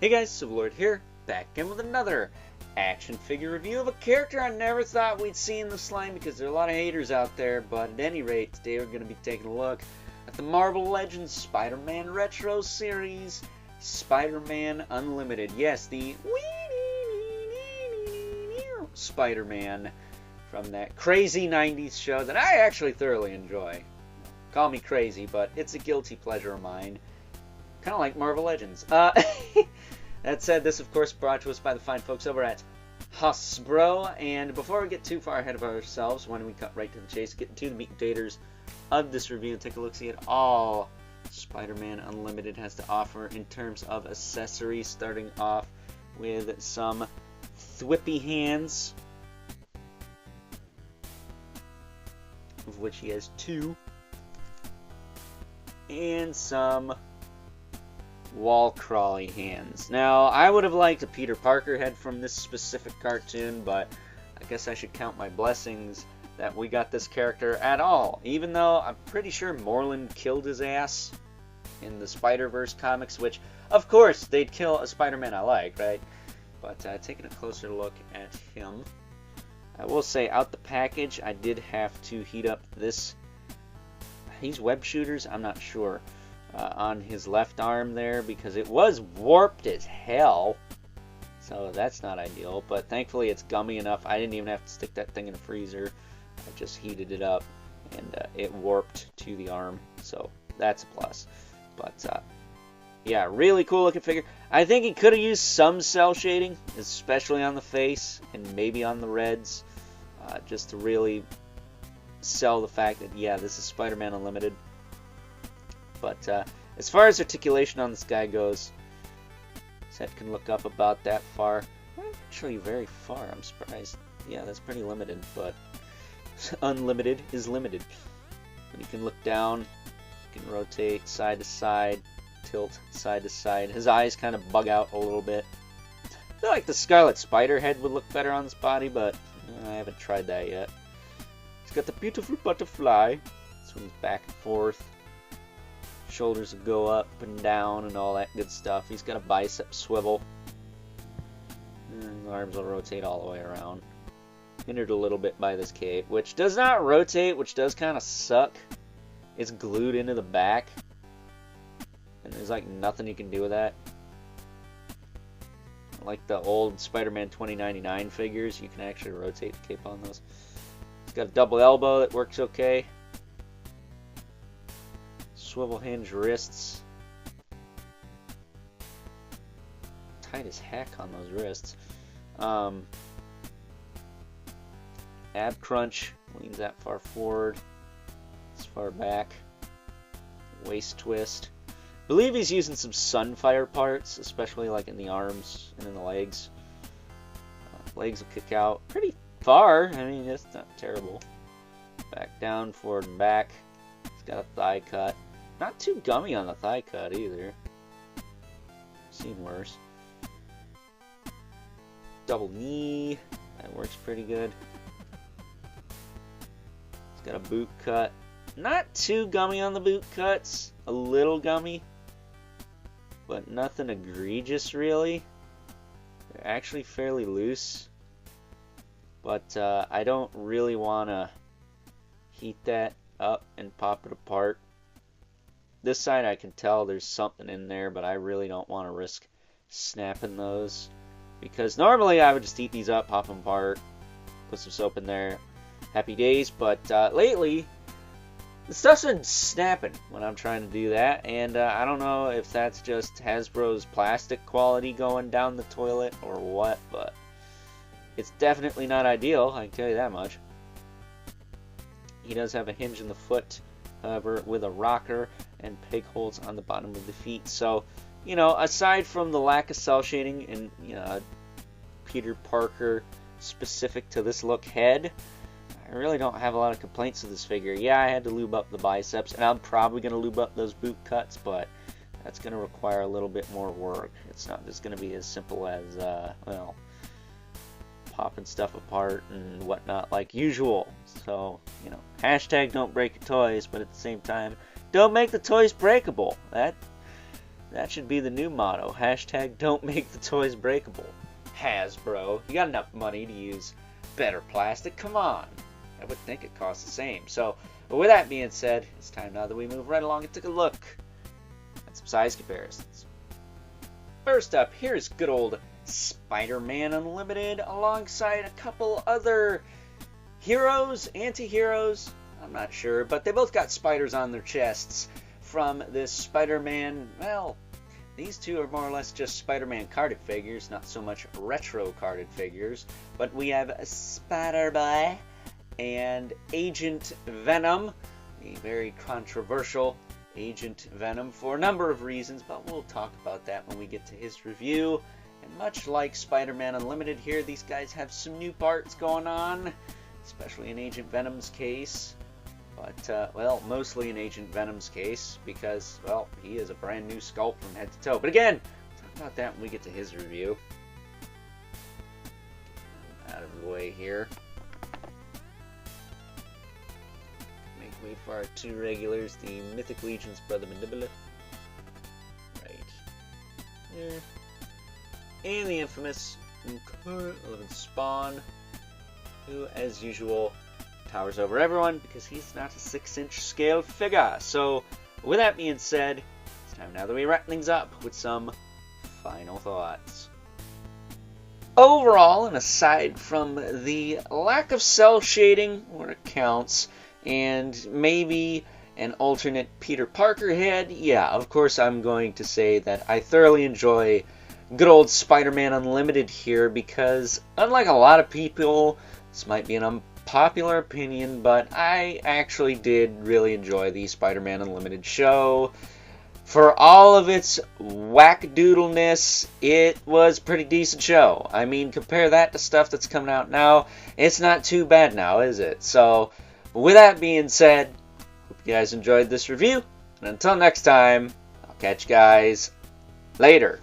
Hey guys, Civilord here, back in with another action figure review of a character I never thought we'd see in this line because there are a lot of haters out there, but at any rate, today we're going to be taking a look at the Marvel Legends Spider-Man Retro Series, Spider-Man Unlimited. Yes, the Spider-Man from that crazy 90s show that I actually thoroughly enjoy. Call me crazy, but it's a guilty pleasure of mine. Kind of like Marvel Legends. That said, this of course brought to us by the fine folks over at Hasbro. And before we get too far ahead of ourselves, why don't we cut right to the chase, get into the meat and taters of this review and take a look-see at all Spider-Man Unlimited has to offer in terms of accessories, starting off with some thwippy hands, of which he has two, and some wall crawly hands. Now, I would have liked a Peter Parker head from this specific cartoon, but I guess I should count my blessings that we got this character at all, even though I'm pretty sure Moreland killed his ass in the Spider-Verse comics, which, of course, they'd kill a Spider-Man I like, right? But taking a closer look at him, I will say, out the package, I did have to heat up this. These web shooters, I'm not sure. On his left arm there, because it was warped as hell, so that's not ideal, but thankfully it's gummy enough. I didn't even have to stick that thing in the freezer. I just heated it up and it warped to the arm, so that's a plus. But yeah, really cool looking figure. I think he could have used some cell shading, especially on the face and maybe on the reds, just to really sell the fact that, yeah, this is Spider-Man Unlimited. But as far as articulation on this guy goes, his head can look up about that far. Actually, very far. I'm surprised. Yeah, that's pretty limited, but unlimited is limited. But you can look down, you can rotate side to side, tilt side to side. His eyes kind of bug out a little bit. I feel like the Scarlet Spider head would look better on this body, but I haven't tried that yet. He's got the beautiful butterfly. Swings back and forth. Shoulders will go up and down and all that good stuff. He's got a bicep swivel. And the arms will rotate all the way around. Hindered a little bit by this cape, which does not rotate, which does kind of suck. It's glued into the back. And there's like nothing you can do with that. Like the old Spider-Man 2099 figures, you can actually rotate the cape on those. It's got a double elbow that works okay. Swivel hinge wrists. Tight as heck on those wrists. Ab crunch. Leans that far forward. This far back. Waist twist. I believe he's using some Sunfire parts, especially like in the arms and in the legs. Legs will kick out pretty far. I mean, it's not terrible. Back down, forward and back. He's got a thigh cut. Not too gummy on the thigh cut either. Seen worse. Double knee. That works pretty good. It's got a boot cut. Not too gummy on the boot cuts. A little gummy. But nothing egregious really. They're actually fairly loose. But I don't really want to heat that up and pop it apart. This side I can tell there's something in there, but I really don't want to risk snapping those. Because normally I would just heat these up, pop them apart, put some soap in there, happy days. But lately, the stuff's been snapping when I'm trying to do that. And I don't know if that's just Hasbro's plastic quality going down the toilet or what, but it's definitely not ideal, I can tell you that much. He does have a hinge in the foot, however, with a rocker and peg holes on the bottom of the feet. So, you know, aside from the lack of cell shading and, you know, Peter Parker specific to this look head, I really don't have a lot of complaints with this figure. Yeah, I had to lube up the biceps, and I'm probably going to lube up those boot cuts, but that's going to require a little bit more work. It's not just going to be as simple as, well, popping stuff apart and whatnot like usual. So, you know, hashtag don't break your toys, but at the same time, don't make the toys breakable. That should be the new motto. Hashtag don't make the toys breakable. Hasbro, you got enough money to use better plastic? Come on. I would think it costs the same. So, with that being said, it's time now that we move right along and take a look at some size comparisons. First up, here's good old Spider-Man Unlimited alongside a couple other heroes, anti-heroes, I'm not sure, but they both got spiders on their chests from this Spider-Man. Well, these two are more or less just Spider-Man carded figures, not so much retro carded figures, but we have Spider-Boy and Agent Venom, a very controversial Agent Venom for a number of reasons, but we'll talk about that when we get to his review. And much like Spider-Man Unlimited here, these guys have some new parts going on, especially in Agent Venom's case. But, well, mostly in Agent Venom's case, because, well, he is a brand new sculpt from head to toe. But again, we'll talk about that when we get to his review. Out of the way here. Make way for our two regulars, the Mythic Legion's Brother Mandibular. Right there. And the infamous current 11 Spawn, who, as usual, towers over everyone because he's not a 6-inch scale figure. So, with that being said, it's time now that we wrap things up with some final thoughts. Overall, and aside from the lack of cell shading where it counts, and maybe an alternate Peter Parker head, yeah, of course I'm going to say that I thoroughly enjoy good old Spider-Man Unlimited here because, unlike a lot of people, this might be an unpopular opinion, but I actually did really enjoy the Spider-Man Unlimited show. For all of its whack-doodleness, it was a pretty decent show. I mean, compare that to stuff that's coming out now, it's not too bad now, is it? So, with that being said, hope you guys enjoyed this review, and until next time, I'll catch you guys later.